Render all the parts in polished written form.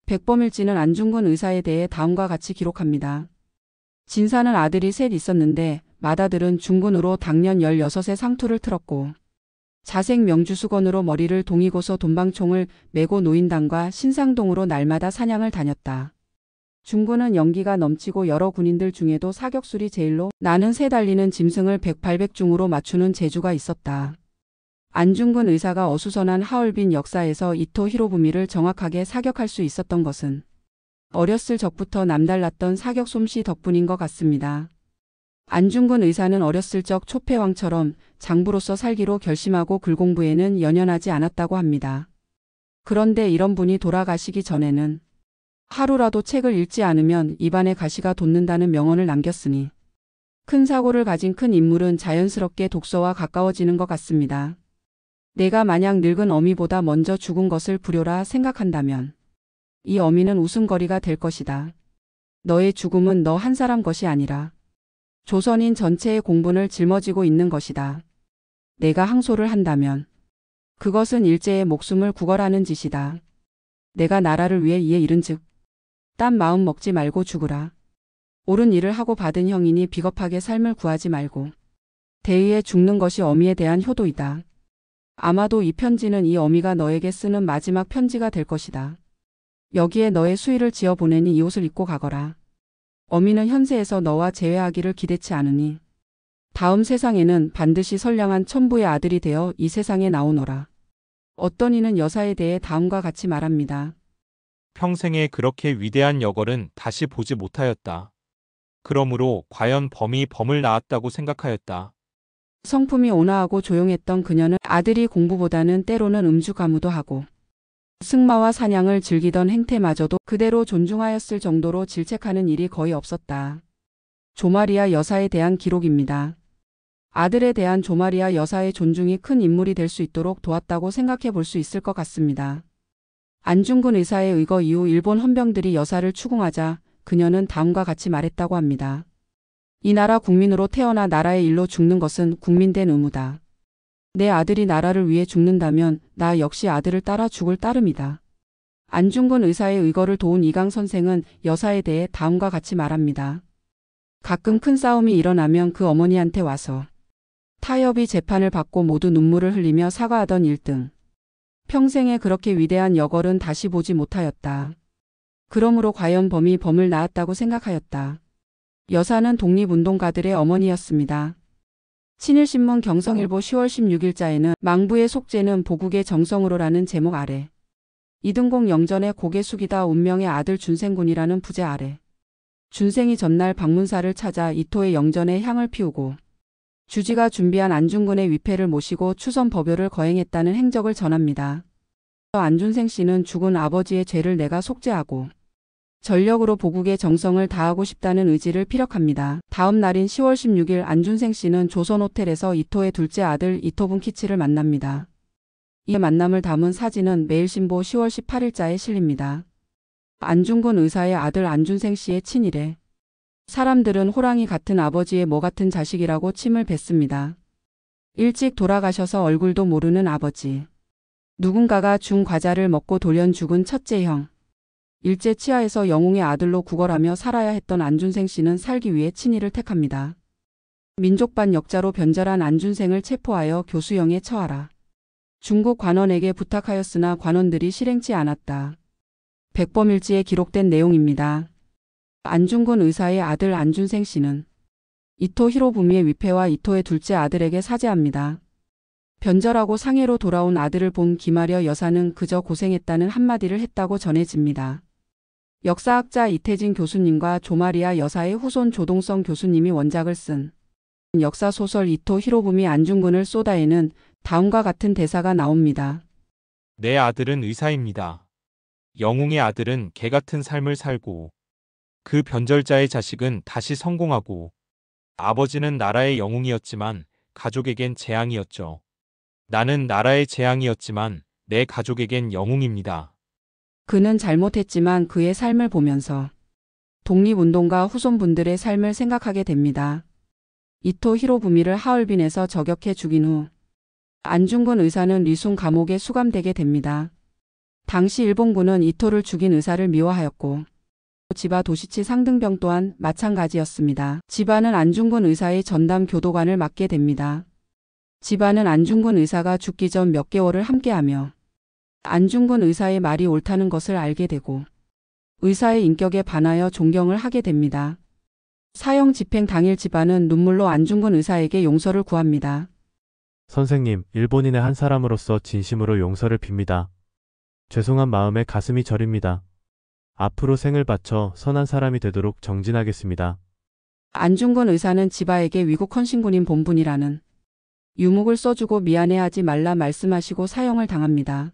백범일지는 안중근 의사에 대해 다음과 같이 기록합니다. 진사는 아들이 셋 있었는데 맏아들은 중군으로 당년 16에 상투를 틀었고 자색 명주수건으로 머리를 동이고서 돈방총을 메고 노인당과 신상동으로 날마다 사냥을 다녔다. 중군은 연기가 넘치고 여러 군인들 중에도 사격술이 제일로 나는 새 달리는 짐승을 백발백중으로 맞추는 재주가 있었다. 안중근 의사가 어수선한 하얼빈 역사에서 이토 히로부미를 정확하게 사격할 수 있었던 것은 어렸을 적부터 남달랐던 사격 솜씨 덕분인 것 같습니다. 안중근 의사는 어렸을 적 초패왕처럼 장부로서 살기로 결심하고 글 공부에는 연연하지 않았다고 합니다. 그런데 이런 분이 돌아가시기 전에는 하루라도 책을 읽지 않으면 입안에 가시가 돋는다는 명언을 남겼으니 큰 사고를 가진 큰 인물은 자연스럽게 독서와 가까워지는 것 같습니다. 내가 만약 늙은 어미보다 먼저 죽은 것을 불효라 생각한다면 이 어미는 웃음거리가 될 것이다. 너의 죽음은 너 한 사람 것이 아니라 조선인 전체의 공분을 짊어지고 있는 것이다. 내가 항소를 한다면 그것은 일제의 목숨을 구걸하는 짓이다. 내가 나라를 위해 이에 이른즉 딴 마음 먹지 말고 죽으라. 옳은 일을 하고 받은 형이니 비겁하게 삶을 구하지 말고 대의에 죽는 것이 어미에 대한 효도이다. 아마도 이 편지는 이 어미가 너에게 쓰는 마지막 편지가 될 것이다. 여기에 너의 수의를 지어 보내니 이 옷을 입고 가거라. 어미는 현세에서 너와 재회하기를 기대치 않으니 다음 세상에는 반드시 선량한 천부의 아들이 되어 이 세상에 나오너라. 어떤 이는 여사에 대해 다음과 같이 말합니다. 평생에 그렇게 위대한 여걸은 다시 보지 못하였다. 그러므로 과연 범이 범을 낳았다고 생각하였다. 성품이 온화하고 조용했던 그녀는 아들이 공부보다는 때로는 음주가무도 하고 승마와 사냥을 즐기던 행태마저도 그대로 존중하였을 정도로 질책하는 일이 거의 없었다. 조마리아 여사에 대한 기록입니다. 아들에 대한 조마리아 여사의 존중이 큰 인물이 될 수 있도록 도왔다고 생각해 볼 수 있을 것 같습니다. 안중근 의사의 의거 이후 일본 헌병들이 여사를 추궁하자 그녀는 다음과 같이 말했다고 합니다. 이 나라 국민으로 태어나 나라의 일로 죽는 것은 국민된 의무다. 내 아들이 나라를 위해 죽는다면 나 역시 아들을 따라 죽을 따름이다. 안중근 의사의 의거를 도운 이강 선생은 여사에 대해 다음과 같이 말합니다. 가끔 큰 싸움이 일어나면 그 어머니한테 와서 타협이 재판을 받고 모두 눈물을 흘리며 사과하던 1등. 평생에 그렇게 위대한 여걸은 다시 보지 못하였다. 그러므로 과연 범이 범을 낳았다고 생각하였다. 여사는 독립운동가들의 어머니였습니다. 친일신문 경성일보 10월 16일자에는 망부의 속죄는 보국의 정성으로라는 제목 아래 이등공 영전에 고개 숙이다 운명의 아들 준생군이라는 부제 아래 준생이 전날 방문사를 찾아 이토의 영전에 향을 피우고 주지가 준비한 안중근의 위패를 모시고 추선 법요를 거행했다는 행적을 전합니다. 안준생 씨는 죽은 아버지의 죄를 내가 속죄하고 전력으로 보국의 정성을 다하고 싶다는 의지를 피력합니다. 다음 날인 10월 16일 안준생 씨는 조선호텔에서 이토의 둘째 아들 이토분키치를 만납니다. 이 만남을 담은 사진은 매일신보 10월 18일자에 실립니다. 안중근 의사의 아들 안준생 씨의 친일에 사람들은 호랑이 같은 아버지의 뭐 같은 자식이라고 침을 뱉습니다. 일찍 돌아가셔서 얼굴도 모르는 아버지. 누군가가 준 과자를 먹고 돌연 죽은 첫째 형. 일제 치하에서 영웅의 아들로 구걸하며 살아야 했던 안준생 씨는 살기 위해 친일을 택합니다. 민족반 역자로 변절한 안준생을 체포하여 교수형에 처하라. 중국 관원에게 부탁하였으나 관원들이 실행치 않았다. 백범일지에 기록된 내용입니다. 안중근 의사의 아들 안준생 씨는 이토 히로부미의 위패와 이토의 둘째 아들에게 사죄합니다. 변절하고 상해로 돌아온 아들을 본 김아려 여사는 그저 고생했다는 한마디를 했다고 전해집니다. 역사학자 이태진 교수님과 조마리아 여사의 후손 조동성 교수님이 원작을 쓴 역사소설 이토 히로부미 안중근을 쏘다에는 다음과 같은 대사가 나옵니다. 내 아들은 의사입니다. 영웅의 아들은 개 같은 삶을 살고 그 변절자의 자식은 다시 성공하고 아버지는 나라의 영웅이었지만 가족에겐 재앙이었죠. 나는 나라의 재앙이었지만 내 가족에겐 영웅입니다. 그는 잘못했지만 그의 삶을 보면서 독립운동가 후손분들의 삶을 생각하게 됩니다. 이토 히로부미를 하얼빈에서 저격해 죽인 후 안중근 의사는 리순 감옥에 수감되게 됩니다. 당시 일본군은 이토를 죽인 의사를 미워하였고 지바 도시치 상등병 또한 마찬가지였습니다. 지바는 안중근 의사의 전담 교도관을 맡게 됩니다. 지바는 안중근 의사가 죽기 전 몇 개월을 함께하며 안중근 의사의 말이 옳다는 것을 알게 되고 의사의 인격에 반하여 존경을 하게 됩니다. 사형 집행 당일 지바는 눈물로 안중근 의사에게 용서를 구합니다. 선생님, 일본인의 한 사람으로서 진심으로 용서를 빕니다. 죄송한 마음에 가슴이 저립니다. 앞으로 생을 바쳐 선한 사람이 되도록 정진하겠습니다. 안중근 의사는 지바에게 위국 헌신군인 본분이라는 유목을 써주고 미안해하지 말라 말씀하시고 사형을 당합니다.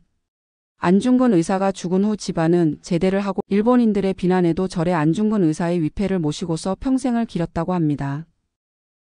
안중근 의사가 죽은 후 지바는 제대를 하고 일본인들의 비난에도 절에 안중근 의사의 위패를 모시고서 평생을 기렸다고 합니다.